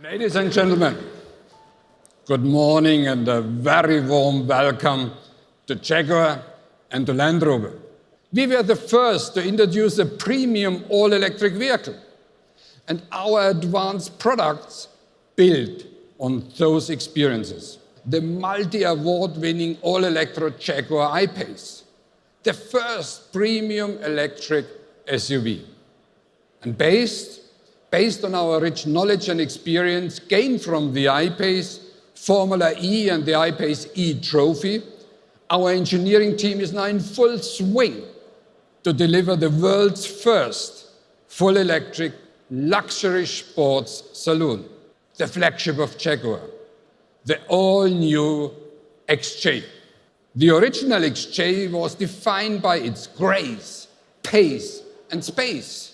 Ladies and gentlemen, good morning and a very warm welcome to Jaguar and to Land Rover. We were the first to introduce a premium all-electric vehicle, and our advanced products build on those experiences. The multi-award-winning all-electric Jaguar I-Pace, the first premium electric SUV. And based on our rich knowledge and experience gained from the I-Pace, Formula E and the I-Pace E Trophy, our engineering team is now in full swing to deliver the world's first full electric luxury sports saloon, the flagship of Jaguar, the all-new XJ. The original XJ was defined by its grace, pace, and space.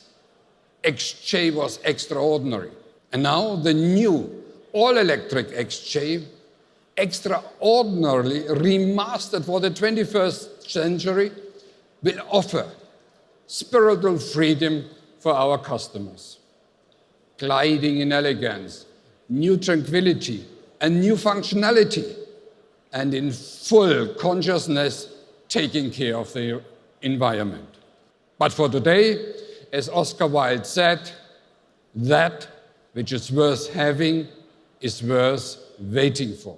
XJ was extraordinary. And now the new all-electric XJ, extraordinarily remastered for the 21st century, will offer spiritual freedom for our customers. Gliding in elegance, new tranquility, and new functionality, and in full consciousness, taking care of the environment. But for today, as Oscar Wilde said, that which is worth having is worth waiting for.